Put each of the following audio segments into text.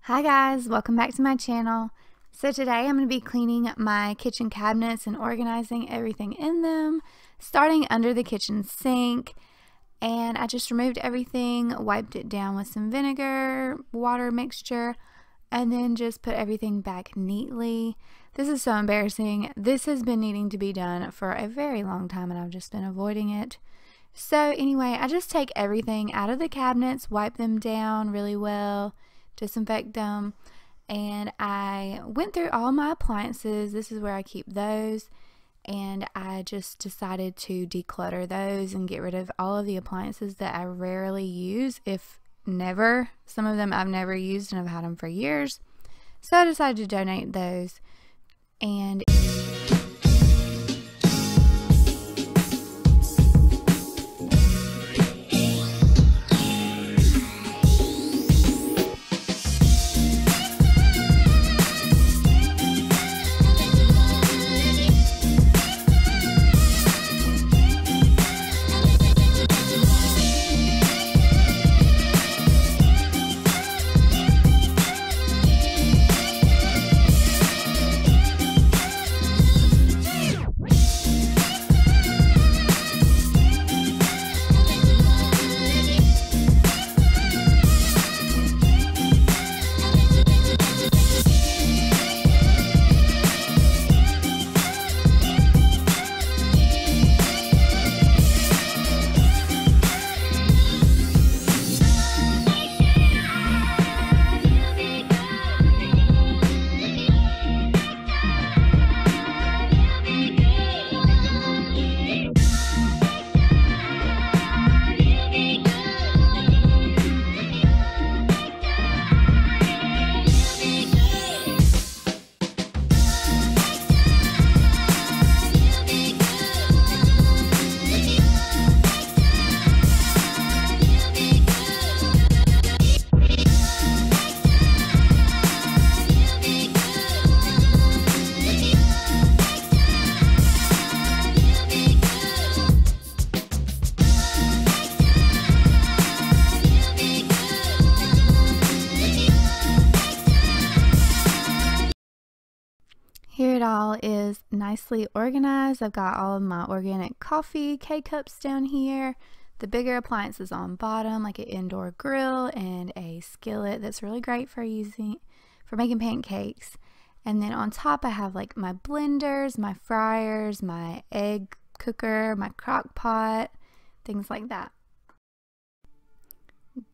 Hi guys, welcome back to my channel. So today I'm going to be cleaning my kitchen cabinets and organizing everything in them, starting under the kitchen sink. And I just removed everything, wiped it down with some vinegar, water mixture, and then just put everything back neatly. This is so embarrassing. This has been needing to be done for a very long time and I've just been avoiding it. So anyway, I just take everything out of the cabinets, wipe them down really well, disinfect them, and I went through all my appliances. This is where I keep those, and I just decided to declutter those and get rid of all of the appliances that I rarely use, if never. Some of them I've never used and I've had them for years, so I decided to donate those. And here it all is nicely organized. I've got all of my organic coffee K-cups down here, the bigger appliances on bottom, like an indoor grill and a skillet that's really great for making pancakes. And then on top I have like my blenders, my fryers, my egg cooker, my crock pot, things like that.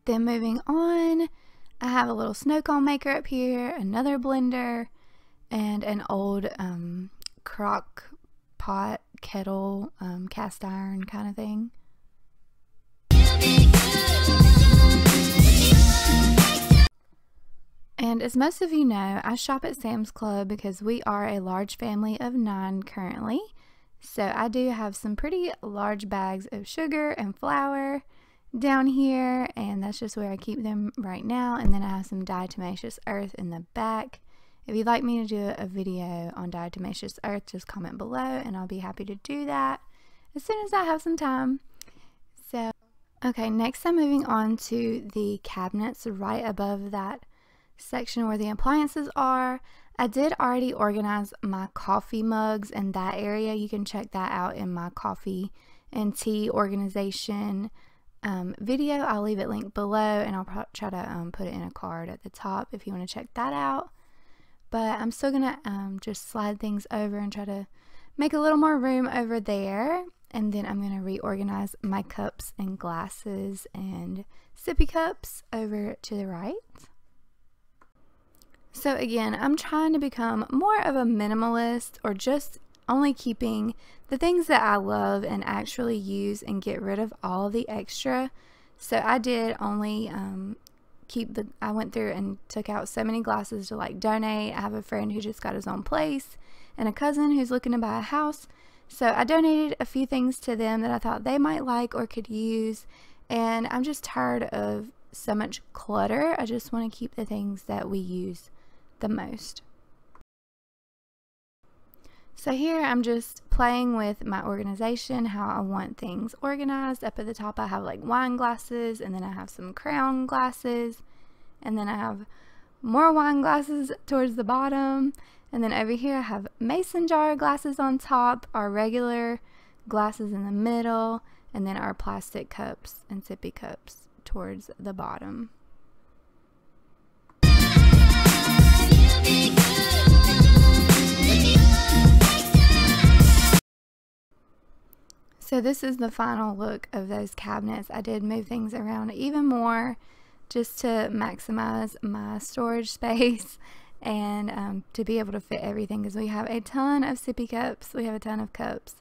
Then moving on, I have a little snow cone maker up here, another blender, and an old crock pot kettle, cast iron kind of thing. And as most of you know, I shop at Sam's Club because we are a large family of 9 currently. So I do have some pretty large bags of sugar and flour down here, and that's just where I keep them right now. And then I have some diatomaceous earth in the back. If you'd like me to do a video on diatomaceous earth, just comment below and I'll be happy to do that as soon as I have some time. So, okay, next I'm moving on to the cabinets right above that section where the appliances are. I did already organize my coffee mugs in that area. You can check that out in my coffee and tea organization video. I'll leave it linked below, and I'll try to put it in a card at the top if you want to check that out. But I'm still gonna just slide things over and try to make a little more room over there, and then I'm gonna reorganize my cups and glasses and sippy cups over to the right. So again, I'm trying to become more of a minimalist, or just only keeping the things that I love and actually use, and get rid of all the extra. So I did only I went through and took out so many glasses to like donate. I have a friend who just got his own place and a cousin who's looking to buy a house. So I donated a few things to them that I thought they might like or could use. And I'm just tired of so much clutter. I just want to keep the things that we use the most. So here I'm just playing with my organization, how I want things organized. Up at the top I have like wine glasses, and then I have some crown glasses, and then I have more wine glasses towards the bottom, and then over here I have mason jar glasses on top, our regular glasses in the middle, and then our plastic cups and sippy cups towards the bottom. So this is the final look of those cabinets. I did move things around even more just to maximize my storage space and to be able to fit everything, because we have a ton of sippy cups, we have a ton of cups.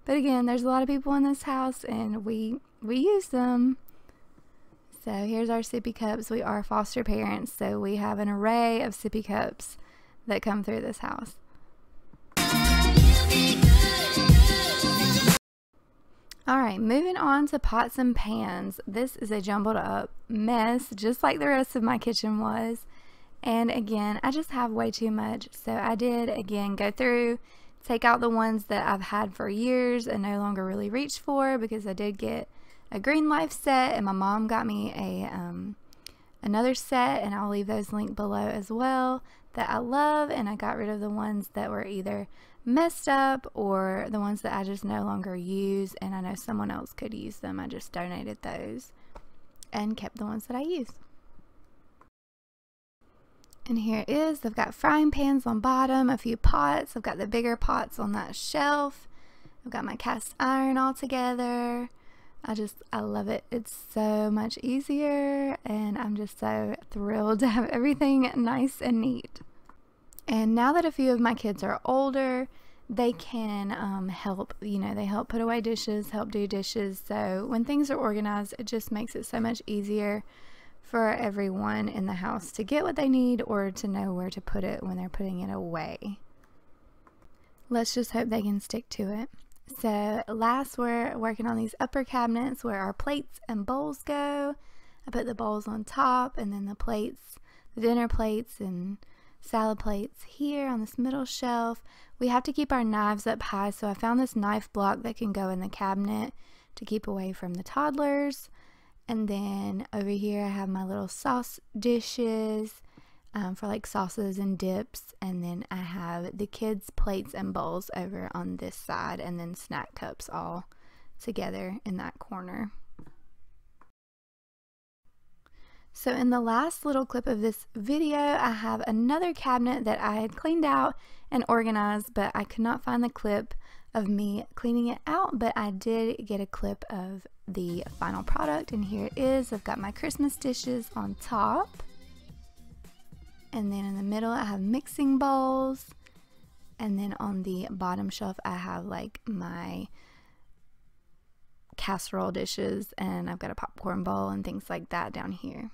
But again, there's a lot of people in this house and we use them. So here's our sippy cups. We are foster parents, so we have an array of sippy cups that come through this house. Alright, moving on to pots and pans. This is a jumbled up mess, just like the rest of my kitchen was. And again, I just have way too much. So I did, again, go through, take out the ones that I've had for years and no longer really reach for, because I did get a Green Life set and my mom got me a another set, and I'll leave those linked below as well, that I love. And I got rid of the ones that were either messed up or the ones that I just no longer use, and I know someone else could use them. I just donated those and kept the ones that I use. And here it is. I've got frying pans on bottom, a few pots. I've got the bigger pots on that shelf. I've got my cast iron all together. I love it. It's so much easier, and I'm just so thrilled to have everything nice and neat. And now that a few of my kids are older, they can help, they help put away dishes, help do dishes. So when things are organized, it just makes it so much easier for everyone in the house to get what they need or to know where to put it when they're putting it away. Let's just hope they can stick to it. So last, we're working on these upper cabinets where our plates and bowls go. I put the bowls on top, and then the plates, the dinner plates and salad plates here on this middle shelf. We have to keep our knives up high, so I found this knife block that can go in the cabinet to keep away from the toddlers. And then over here I have my little sauce dishes for like sauces and dips, and then I have the kids' plates and bowls over on this side, and then snack cups all together in that corner. So in the last little clip of this video, I have another cabinet that I had cleaned out and organized, but I could not find the clip of me cleaning it out, but I did get a clip of the final product, and here it is. I've got my Christmas dishes on top, and then in the middle I have mixing bowls, and then on the bottom shelf I have like my casserole dishes, and I've got a popcorn bowl and things like that down here.